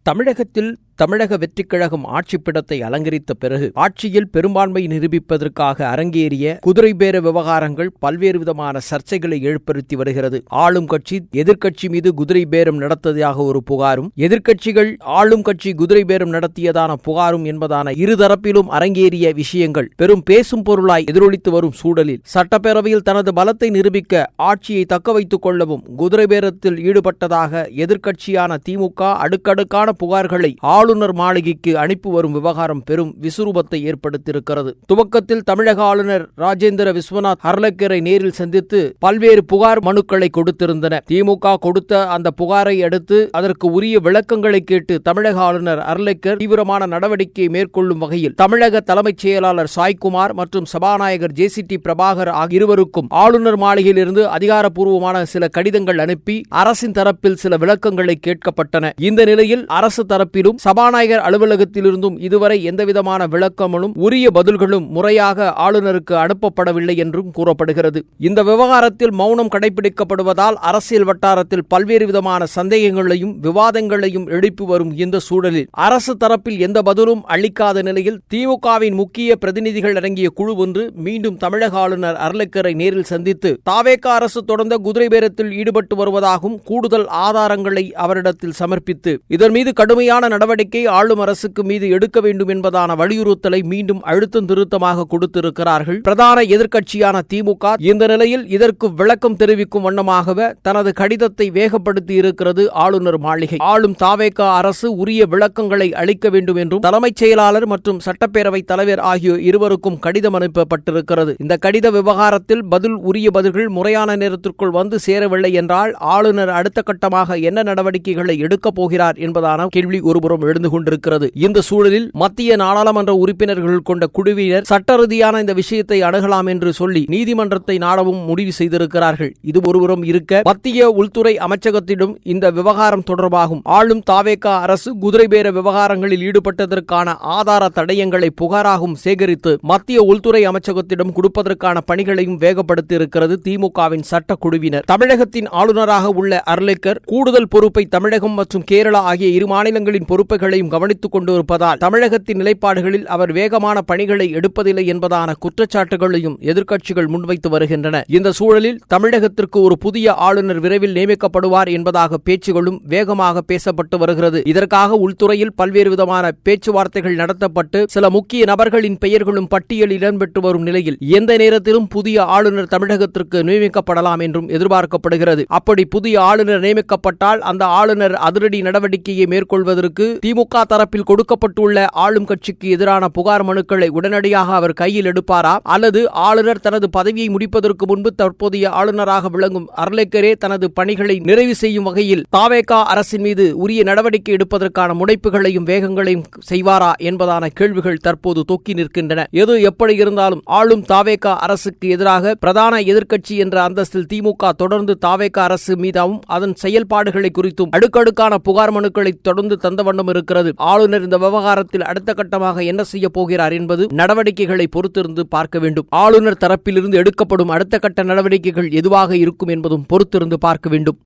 தமிழகத்தில் தமிழக வெற்றிக் கழகம் ஆட்சிப்பிடத்தை அலங்கரித்த பிறகு ஆட்சியில் பெரும்பான்மை நிரூபிப்பதற்காக அரங்கேறிய குதிரை பேர விவகாரங்கள் பல்வேறு விதமான சர்ச்சைகளை ஏற்படுத்தி வருகிறது. ஆளும் கட்சி எதிர்க்கட்சி மீது குதிரை பேரம் நடத்தியதாக ஒரு புகாரும், எதிர்க்கட்சிகள் ஆளும் கட்சி குதிரை பேரம் நடத்தியதான புகாரும் என்பதான இருதரப்பிலும் அரங்கேறிய விஷயங்கள் பெரும் பேசும் பொருளாய் எதிரொலித்து வரும் சூழலில் சட்டப்பேரவையில் தனது பலத்தை நிரூபிக்க ஆட்சியை தக்க வைத்துக் கொள்ளவும் குதிரை பேரத்தில் ஈடுபட்டதாக எதிர்க்கட்சியான திமுக அடுக்கடுக்கான புகார்களை ஆளுநர் மாளிகைக்கு அனுப்பி வரும் விவகாரம் பெரும் விசுரூபத்தை ஏற்படுத்தியிருக்கிறது. துவக்கத்தில் தமிழக ஆளுநர் ராஜேந்திர விஸ்வநாத் அர்லேக்கரை நேரில் சந்தித்து பல்வேறு புகார் மனுக்களை கொடுத்திருந்தன. திமுக கொடுத்த அந்த புகாரை அடுத்து அதற்கு உரிய விளக்கங்களை கேட்டு தமிழக ஆளுநர் அர்லேக்கர் தீவிரமான நடவடிக்கை மேற்கொள்ளும் வகையில் தமிழக தலைமைச் செயலாளர் சாய்குமார் மற்றும் சபாநாயகர் ஜே.சி.டி. பிரபாகர் ஆகிய இருவருக்கும் ஆளுநர் மாளிகையிலிருந்து அதிகாரப்பூர்வமான சில கடிதங்கள் அனுப்பி அரசின் தரப்பில் சில விளக்கங்களை கேட்கப்பட்டன. இந்த நிலையில் அரசு தரப்பிலும் சபாநாயகர் அலுவலகத்திலிருந்தும் இதுவரை எந்தவிதமான விளக்கங்களும் உரிய பதில்களும் முறையாக ஆளுநருக்கு அனுப்பப்படவில்லை என்றும் கூறப்படுகிறது. இந்த விவகாரத்தில் மௌனம் கடைபிடிக்கப்படுவதால் அரசியல் வட்டாரத்தில் பல்வேறு விதமான சந்தேகங்களையும் விவாதங்களையும் எழுப்பி வரும் இந்த சூழலில் அரசு தரப்பில் எந்த பதிலும் அளிக்காத நிலையில் திமுகவின் முக்கிய பிரதிநிதிகள் அடங்கிய குழு ஒன்று மீண்டும் தமிழக ஆளுநர் அர்லேக்கரை நேரில் சந்தித்து தாவேகா அரசு தொடர்ந்த குதிரை பேரத்தில் ஈடுபட்டு வருவதாகவும் கூடுதல் ஆதாரங்களை அவரிடத்தில் சமர்ப்பித்து இதன் மீது கடுமையான நடவடிக்கை ஆளும் அரசுக்கு மீது எடுக்க வேண்டும் என்பதான வலியுறுத்தலை மீண்டும் அழுத்தம் திருத்தமாக கொடுத்திருக்கிறார்கள் பிரதான எதிர்க்கட்சியான திமுக. இந்த நிலையில் இதற்கு விளக்கம் தெரிவிக்கும் வண்ணமாகவே தனது கடிதத்தை வேகப்படுத்தி இருக்கிறது ஆளுநர் மாளிகை. ஆளும் தாவேகா அரசு உரிய விளக்கங்களை அளிக்க வேண்டும் என்றும் தலைமைச் செயலாளர் மற்றும் சட்டப்பேரவை தலைவர் ஆகிய இருவருக்கும் கடிதம் அனுப்பப்பட்டிருக்கிறது. இந்த கடித விவகாரத்தில் உரிய பதில்கள் முறையான நேரத்திற்குள் வந்து சேரவில்லை என்றால் ஆளுநர் அடுத்த கட்டமாக என்ன நடவடிக்கைகளை எடுக்கப் போகிறார் என்பதான கேள்வி ஒருபுறம் எழுந்து கொண்டிருக்கிறது. இந்த சூழலில் மத்திய நாடாளுமன்ற உறுப்பினர்கள் கொண்ட குழுவினர் சட்ட ரீதியான இந்த விஷயத்தை அணுகலாம் என்று சொல்லி நீதிமன்றத்தை நாடவும் முடிவு செய்திருக்கிறார்கள். இது ஒருபுறம் இருக்க, மத்திய உள்துறை அமைச்சகத்திடம் இந்த விவகாரம் தொடர்பாகும் ஆளும் தாவேகா அரசு குதிரை பேர விவகாரங்களில் ஈடுபட்டதற்கான ஆதார தடயங்களை புகாராகவும் சேகரித்து மத்திய உள்துறை அமைச்சகத்திடம் கொடுப்பதற்கான பணிகளையும் வேகப்படுத்தி இருக்கிறது திமுகவின் சட்ட குழுவினர். தமிழகத்தின் ஆளுநராக உள்ள அர்லேக்கர் கூடுதல் பொறுப்பை தமிழகம் மற்றும் கேரளா ஆகிய இரு மாநிலங்களின் பொறுப்புகளையும் கவனித்துக் கொண்டிருப்பதால் தமிழகத்தின் நிலைப்பாடுகளில் அவர் வேகமான பணிகளை எடுப்பதில்லை என்பதான குற்றச்சாட்டுகளையும் எதிர்க்கட்சிகள் முன்வைத்து வருகின்றன. இந்த சூழலில் தமிழகத்திற்கு ஒரு புதிய ஆளுநர் விரைவில் நியமிக்கப்படுவார் என்பதாக பேச்சுகளும் வேகமாக பேசப்பட்டு வருகிறது. இதற்காக உள்துறையில் பல்வேறு விதமான பேச்சுவார்த்தைகள் நடத்தப்பட்டு சில முக்கிய நபர்களின் பெயர்களும் பட்டியலில் இடம்பெற்று வரும் நிலையில் எந்த நேரத்திலும் புதிய ஆளுநர் தமிழகத்திற்கு நியமிக்கப்படலாம் என்றும் எதிர்பார்க்கப்படுகிறது. அப்படி புதிய ஆளுநர் நியமிக்கப்பட்டால் அந்த ஆளுநர் அதிரடி நடவடிக்கையை மேற்கொள்வதற்கு திமுக தரப்பில் கொடுக்கப்பட்டுள்ள ஆளும் கட்சிக்கு எதிரான புகார் மனுக்களை உடனடியாக அவர் கையில் எடுப்பாரா, அல்லது ஆளுநர் தனது பதவியை முடிப்பதற்கு முன்பு தற்போதைய ஆளுநராக விளங்கும் அர்லேக்கரே தனது பணிகளை நிறைவு செய்யும் வகையில் தாவேகா அரசின் மீது உரிய நடவடிக்கை எடுப்பதற்கான முனைப்புகளையும் வேகங்களையும் செய்வாரா என்பதான கேள்விகள் தற்போது தொக்கி நிற்கின்றன. எது எப்படி இருந்தாலும் ஆளும் தாவேகா அரசுக்கு எதிராக பிரதான எதிர்க்கட்சி என்ற அந்தஸ்தில் திமுக தொடர்ந்து தாவேகா அரசு மீதாவும் அதன் செயல்பாடுகளை குறித்தும் அடுக்கடுக்கான புகார் மனுக்களை தொடர்ந்து தந்த வண்ணம் இருக்கிறது. ஆளுநர் இந்த விவகாரத்தில் அடுத்த கட்டமாக என்ன செய்ய போகிறார் என்பது நடவடிக்கைகளை பொறுத்திருந்து பார்க்க வேண்டும். ஆளுநர் தரப்பிலிருந்து எடுக்கப்படும் அடுத்த கட்ட நடவடிக்கைகள் எதுவாக இருக்கும் என்பதும் பொறுத்திருந்து பார்க்க வேண்டும்.